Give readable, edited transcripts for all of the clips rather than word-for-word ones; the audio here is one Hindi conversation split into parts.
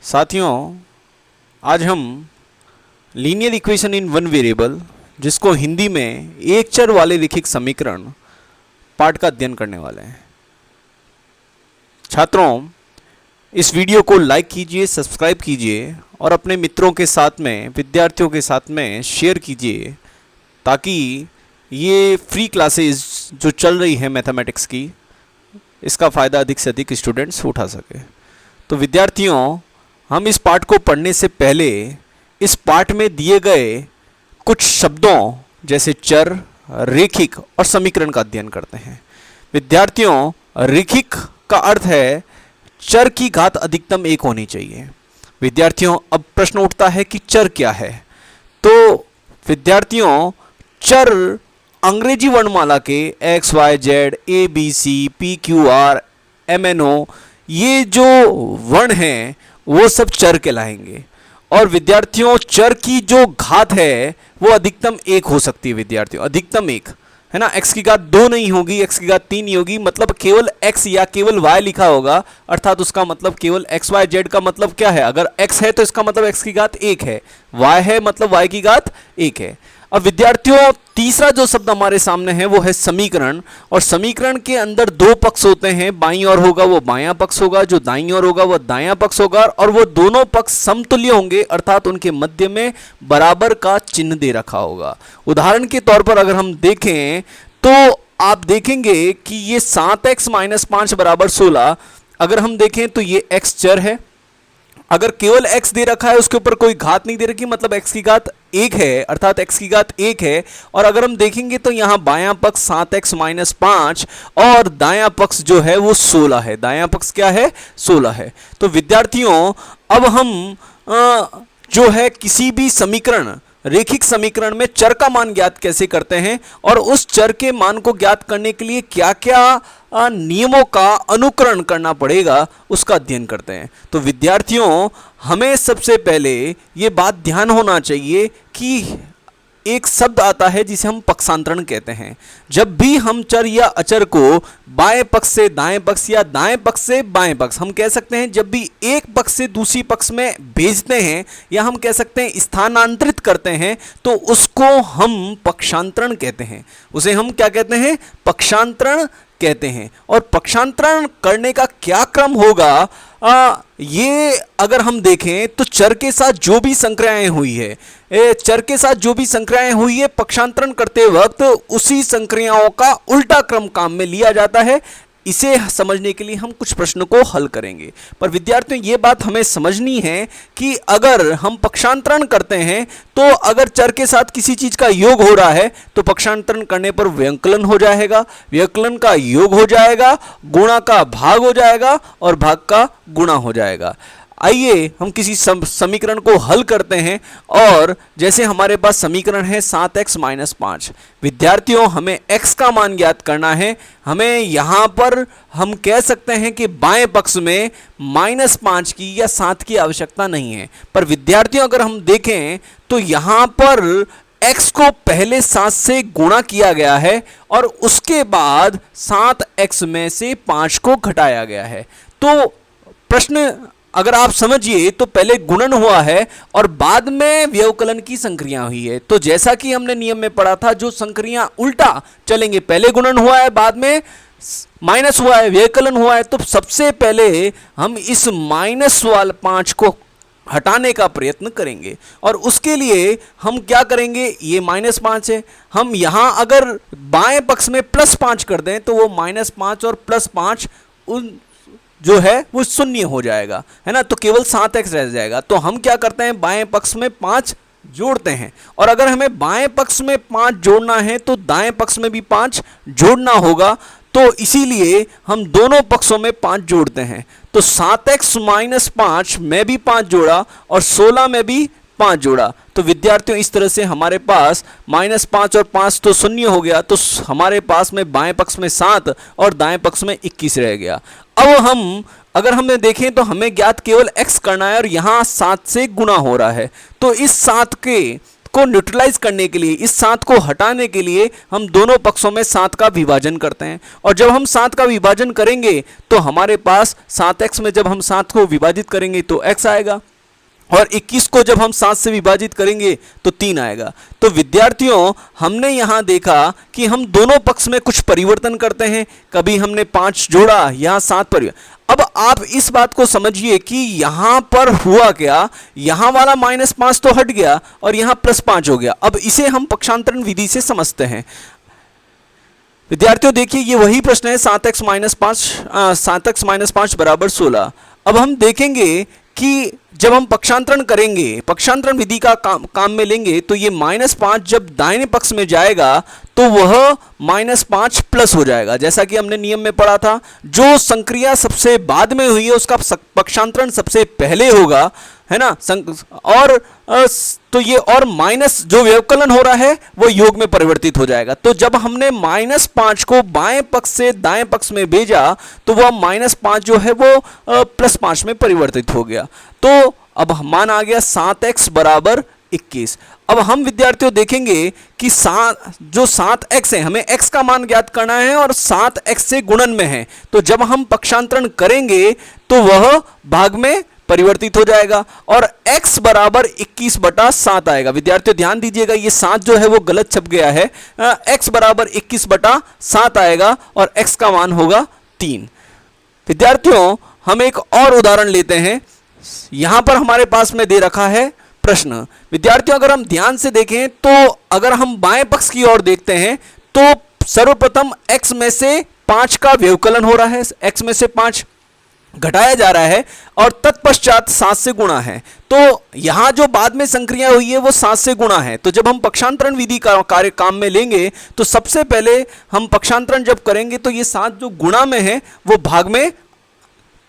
साथियों आज हम linear equation in one variable, जिसको हिंदी में एक चर वाले रैखिक समीकरण पाठ का अध्ययन करने वाले हैं। छात्रों, इस वीडियो को लाइक कीजिए, सब्सक्राइब कीजिए और अपने मित्रों के साथ में, विद्यार्थियों के साथ में शेयर कीजिए, ताकि ये फ्री क्लासेस जो चल रही है मैथमेटिक्स की, इसका फ़ायदा अधिक से अधिक स्टूडेंट्स उठा सके। तो विद्यार्थियों, हम इस पाठ को पढ़ने से पहले इस पाठ में दिए गए कुछ शब्दों जैसे चर, रैखिक और समीकरण का अध्ययन करते हैं। विद्यार्थियों, रैखिक का अर्थ है चर की घात अधिकतम 1 होनी चाहिए। विद्यार्थियों, अब प्रश्न उठता है कि चर क्या है। तो विद्यार्थियों, चर अंग्रेजी वर्णमाला के X, Y, Z, A, B, C, P, Q, R, M, N, O, ये जो वर्ण हैं वो सब चर कहलाएंगे। और विद्यार्थियों, चर की जो घात है वो अधिकतम 1 हो सकती है। विद्यार्थियों, अधिकतम 1 है ना। x की घात 2 नहीं होगी, x की घात 3 नहीं होगी, मतलब केवल x या केवल y लिखा होगा, अर्थात उसका मतलब केवल x, y, z का मतलब क्या है। अगर x है तो इसका मतलब x की घात 1 है, y है मतलब y की घात 1 है। अब विद्यार्थियों, तीसरा जो शब्द हमारे सामने है वो है समीकरण। और समीकरण के अंदर 2 पक्ष होते हैं, बाईं ओर होगा वो बायां पक्ष होगा, जो दाईं ओर होगा वो दायां पक्ष होगा, और वो दोनों पक्ष समतुल्य होंगे, अर्थात उनके मध्य में बराबर का चिन्ह दे रखा होगा। उदाहरण के तौर पर अगर हम देखें तो आप देखेंगे कि ये 7x - 5 = 16। अगर हम देखें तो ये x चर है। अगर केवल x दे रखा है, उसके ऊपर कोई घात नहीं दे रखी, मतलब x की घात 1 है, अर्थात x की घात 1 है। और अगर हम देखेंगे तो यहां बायां पक्ष 7x - 5 और दायां पक्ष जो है वो 16 है। दायां पक्ष क्या है? 16 है। तो विद्यार्थियों, अब हम जो है किसी भी समीकरण, रैखिक समीकरण में चर का मान ज्ञात कैसे करते हैं और उस चर के मान को ज्ञात करने के लिए क्या क्या नियमों का अनुकरण करना पड़ेगा, उसका अध्ययन करते हैं। तो विद्यार्थियों, हमें सबसे पहले ये बात ध्यान होना चाहिए कि एक शब्द आता है जिसे हम पक्षांतरण कहते हैं। जब भी हम चर या अचर को बाएं पक्ष से दाएं पक्ष या दाएं पक्ष से बाएं पक्ष, हम कह सकते हैं जब भी एक पक्ष से दूसरी पक्ष में भेजते हैं, या हम कह सकते हैं स्थानांतरित करते हैं, तो उसको हम पक्षांतरण कहते हैं। उसे हम क्या कहते हैं? पक्षांतरण कहते हैं। और पक्षांतरण करने का क्या क्रम होगा, ये अगर हम देखें तो चर के साथ जो भी संक्रियाएं हुई है, चर के साथ जो भी संक्रियाएं हुई है, पक्षांतरण करते वक्त उसी संक्रियाओं का उल्टा क्रम काम में लिया जाता है। इसे समझने के लिए हम कुछ प्रश्न को हल करेंगे। पर विद्यार्थियों, ये बात हमें समझनी है कि अगर हम पक्षांतरण करते हैं तो अगर चर के साथ किसी चीज का योग हो रहा है तो पक्षांतरण करने पर व्यंकलन हो जाएगा, व्यंकलन का योग हो जाएगा, गुणा का भाग हो जाएगा और भाग का गुणा हो जाएगा। आइए हम किसी समीकरण को हल करते हैं। और जैसे हमारे पास समीकरण है 7x - 5। विद्यार्थियों, हमें x का मान ज्ञात करना है। हमें यहाँ पर हम कह सकते हैं कि बाएं पक्ष में -5 की या 7 की आवश्यकता नहीं है। पर विद्यार्थियों, अगर हम देखें तो यहाँ पर x को पहले 7 से गुणा किया गया है और उसके बाद 7x में से 5 को घटाया गया है। तो प्रश्न अगर आप समझिए तो पहले गुणन हुआ है और बाद में व्यवकलन की संक्रिया हुई है। तो जैसा कि हमने नियम में पढ़ा था, जो संक्रिया उल्टा चलेंगे, पहले गुणन हुआ है, बाद में माइनस हुआ है, व्यवकलन हुआ है, तो सबसे पहले हम इस माइनस वाले 5 को हटाने का प्रयत्न करेंगे। और उसके लिए हम क्या करेंगे, ये -5 है, हम यहां अगर बाएं पक्ष में +5 कर दें तो वो -5 और +5 उन जो है वो शून्य हो जाएगा, है ना। तो केवल 7x रह जाएगा। तो हम क्या करते हैं, बाएं पक्ष में 5 जोड़ते हैं। और अगर हमें बाएं पक्ष में 5 जोड़ना है तो दाएं पक्ष में भी 5 जोड़ना होगा। तो इसीलिए हम दोनों पक्षों में 5 जोड़ते हैं। तो 7x - 5 में भी 5 जोड़ा और 16 में भी 5 जोड़ा। तो विद्यार्थियों, इस तरह से हमारे पास -5 और 5 तो शून्य हो गया। तो हमारे पास में बाएं पक्ष में 7 और दाएं पक्ष में 21 रह गया। अब हम अगर हमें देखें तो हमें ज्ञात केवल x करना है और यहाँ 7 से गुणा हो रहा है। तो इस 7 के को न्यूट्रलाइज करने के लिए, इस 7 को हटाने के लिए हम दोनों पक्षों में 7 का विभाजन करते हैं। और जब हम 7 का विभाजन करेंगे तो हमारे पास 7x में जब हम 7 को विभाजित करेंगे तो x आएगा, और 21 को जब हम 7 से विभाजित करेंगे तो 3 आएगा। तो विद्यार्थियों, हमने यहाँ देखा कि हम दोनों पक्ष में कुछ परिवर्तन करते हैं। कभी हमने 5 जोड़ा, यहाँ 7 पर। अब आप इस बात को समझिए कि यहाँ पर हुआ क्या, यहाँ वाला -5 तो हट गया और यहाँ +5 हो गया। अब इसे हम पक्षांतरण विधि से समझते हैं। विद्यार्थियों देखिए, ये वही प्रश्न है, 7x - 5 बराबर 16। अब हम देखेंगे कि जब हम पक्षांतरण करेंगे, पक्षांतरण विधि का काम में लेंगे, तो ये -5 जब दाहिने पक्ष में जाएगा तो वह -5 प्लस हो जाएगा। जैसा कि हमने नियम में पढ़ा था, जो संक्रिया सबसे बाद में हुई है उसका पक्षांतरण सबसे पहले होगा, है ना। और तो ये और माइनस जो व्यवकलन हो रहा है वो योग में परिवर्तित हो जाएगा। तो जब हमने -5 को बाएं पक्ष से दाएं पक्ष में भेजा तो वह -5 जो है वो +5 में परिवर्तित हो गया। तो अब मान आ गया 7x बराबर 21। अब हम विद्यार्थियों देखेंगे कि जो 7x है, हमें x का मान ज्ञात करना है और 7x से गुणन में है। तो जब हम पक्षांतरण करेंगे तो वह भाग में परिवर्तित हो जाएगा और x बराबर 21/7 आएगा। विद्यार्थियों ध्यान दीजिएगा, ये 7 जो है वो गलत छप गया है। x बराबर 21/7 आएगा और x का मान होगा 3। विद्यार्थियों, हम एक और उदाहरण लेते हैं। यहां पर हमारे पास में दे रखा है प्रश्न। विद्यार्थियों, अगर हम ध्यान से देखें तो अगर हम बाएं पक्ष की ओर देखते हैं तो सर्वप्रथम x में से 5 का व्यवकलन हो रहा है, x में से 5 घटाया जा रहा है और तत्पश्चात 7 से गुणा है। तो यहां जो बाद में संक्रिया हुई है वो 7 से गुणा है। तो जब हम पक्षांतरण विधि का कार्य काम में लेंगे तो सबसे पहले हम पक्षांतरण जब करेंगे तो ये 7 जो गुणा में है वो भाग में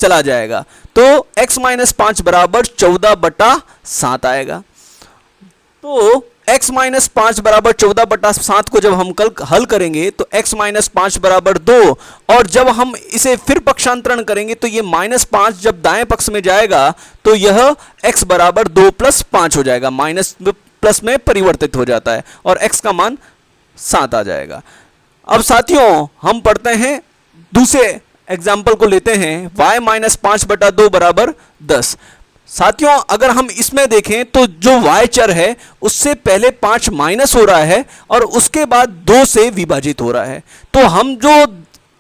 चला जाएगा। तो x - 5 बराबर 14/7 आएगा। तो x - 5 बराबर 14/7 को जब हम कल हल करेंगे तो x - 5 बराबर 2, और जब हम इसे फिर पक्षांतरण करेंगे तो ये -5 जब दाएं पक्ष में जाएगा तो यह x बराबर 2 + 5 हो जाएगा, माइनस प्लस में परिवर्तित हो जाता है और x का मान 7 आ जाएगा। अब साथियों, हम पढ़ते हैं दूसरे एग्जाम्पल को लेते हैं, y - 5/2 बराबर 10। साथियों, अगर हम इसमें देखें तो जो y चर है उससे पहले 5 माइनस हो रहा है और उसके बाद 2 से विभाजित हो रहा है। तो हम जो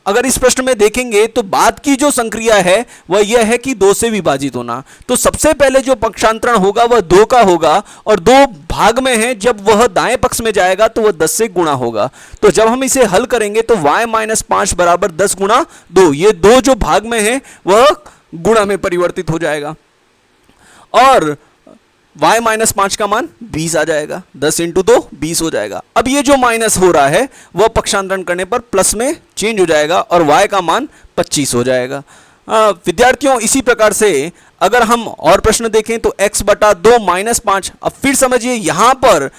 अगर इस प्रश्न में देखेंगे तो बाद की जो संक्रिया है वह यह है कि 2 से विभाजित होना। तो सबसे पहले जो पक्षांतरण होगा वह 2 का होगा और 2 भाग में है, जब वह दाएं पक्ष में जाएगा तो वह 10 से गुणा होगा। तो जब हम इसे हल करेंगे तो y - 5 बराबर 10 × 2, ये 2 जो भाग में है वह गुणा में परिवर्तित हो जाएगा और y - 5 का मान 20 आ जाएगा। 10 × 2 20 हो जाएगा। अब ये जो माइनस हो रहा है वह पक्षांतरण करने पर प्लस में चेंज हो जाएगा और y का मान 25 हो जाएगा। विद्यार्थियों, इसी प्रकार से अगर हम और प्रश्न देखें तो x/2 - 5। अब फिर समझिए, यहां पर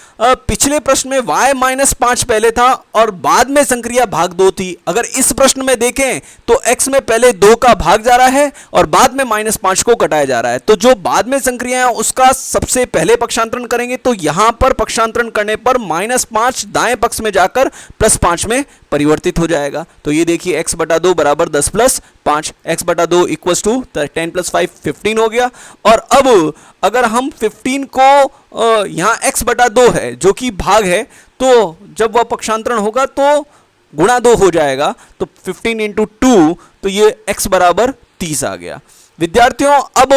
पिछले प्रश्न में y - 5 पहले था और बाद में संक्रिया भाग 2 थी। अगर इस प्रश्न में देखें तो x में पहले 2 का भाग जा रहा है और बाद में -5 को घटाया जा रहा है। तो जो बाद में संक्रिया है उसका सबसे पहले पक्षांतरण करेंगे तो यहां पर पक्षांतरण करने पर -5 दाएं पक्ष में जाकर +5 में परिवर्तित हो जाएगा। तो ये देखिए, x/2 बराबर 10 + 5, x/2 = 10 + 5 15 हो गया। और अब अगर हम 15 को यहाँ x/2 है जो कि भाग है, तो जब वह पक्षांतरण होगा तो गुणा 2 हो जाएगा। तो 15 × 2, तो ये x बराबर 30 आ गया। विद्यार्थियों, अब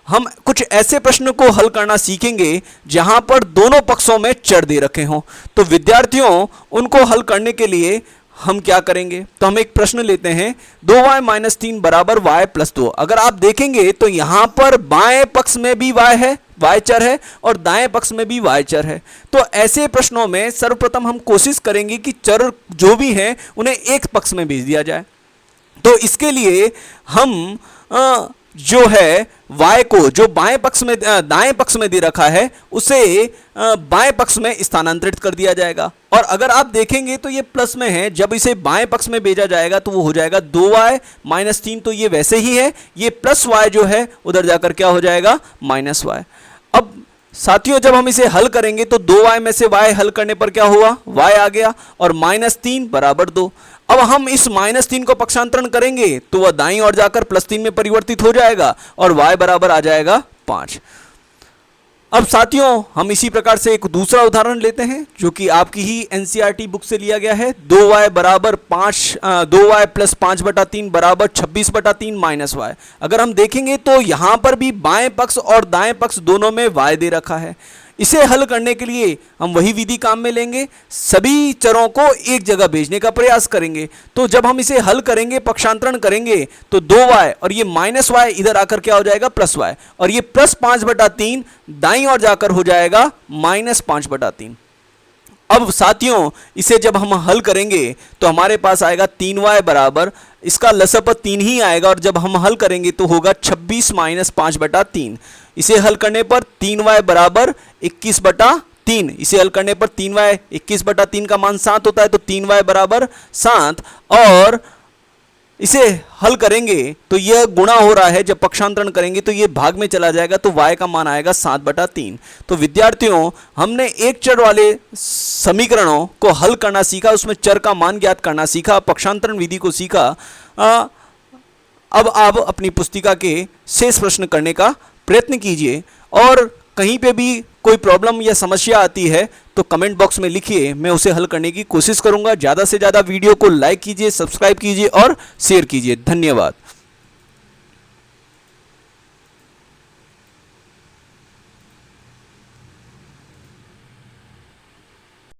हम कुछ ऐसे प्रश्न को हल करना सीखेंगे जहां पर दोनों पक्षों में चर दे रखे हों। तो विद्यार्थियों, उनको हल करने के लिए हम क्या करेंगे, तो हम एक प्रश्न लेते हैं, 2y - 3 बराबर y + 2। अगर आप देखेंगे तो यहां पर बाएं पक्ष में भी y है, y चर है, और दाएं पक्ष में भी y चर है। तो ऐसे प्रश्नों में सर्वप्रथम हम कोशिश करेंगे कि चर जो भी हैं उन्हें एक पक्ष में भेज दिया जाए। तो इसके लिए हम जो है y को जो बाएं पक्ष में दाएं पक्ष में दे रखा है उसे बाएं पक्ष में स्थानांतरित कर दिया जाएगा। और अगर आप देखेंगे तो ये प्लस में है, जब इसे बाएं पक्ष में भेजा जाएगा तो वो हो जाएगा 2y - 3, तो ये वैसे ही है, ये +y जो है उधर जाकर क्या हो जाएगा, -y। अब साथियों जब हम इसे हल करेंगे तो 2y में से y हल करने पर क्या हुआ, y आ गया और -3 बराबर 2। अब हम इस -3 को पक्षांतरण करेंगे तो वह दाईं ओर जाकर +3 में परिवर्तित हो जाएगा और y बराबर आ जाएगा 5। अब साथियों हम इसी प्रकार से एक दूसरा उदाहरण लेते हैं जो कि आपकी ही एनसीईआरटी बुक से लिया गया है। 2y बराबर 2y प्लस 5/3 बराबर 26/3 माइनस y। अगर हम देखेंगे तो यहां पर भी बाएं पक्ष और दाएं पक्ष दोनों में y दे रखा है। इसे हल करने के लिए हम वही विधि काम में लेंगे, सभी चरों को एक जगह भेजने का प्रयास करेंगे। तो जब हम इसे हल करेंगे, पक्षांतरण करेंगे तो 2y और ये -y इधर आकर क्या हो जाएगा, +y, और ये +5/3 दाईं ओर जाकर हो जाएगा -5/3। अब साथियों इसे जब हम हल करेंगे तो हमारे पास आएगा 3y बराबर, इसका लसअ 3 ही आएगा और जब हम हल करेंगे तो होगा 26 - 5/3। इसे हल करने पर 3y बराबर 21/3। इसे हल करने पर 3y 21/3 का मान 7 होता है, तो 3y बराबर 7। और इसे हल करेंगे तो यह गुणा हो रहा है, जब पक्षांतरण करेंगे तो यह भाग में चला जाएगा, तो y का मान आएगा 7/3। तो विद्यार्थियों हमने एक चर वाले समीकरणों को हल करना सीखा, उसमें चर का मान ज्ञात करना सीखा, पक्षांतरण विधि को सीखा। अब आप अपनी पुस्तिका के शेष प्रश्न करने का प्रयत्न कीजिए और कहीं पे भी कोई प्रॉब्लम या समस्या आती है तो कमेंट बॉक्स में लिखिए, मैं उसे हल करने की कोशिश करूंगा। ज़्यादा से ज़्यादा वीडियो को लाइक कीजिए, सब्सक्राइब कीजिए और शेयर कीजिए। धन्यवाद।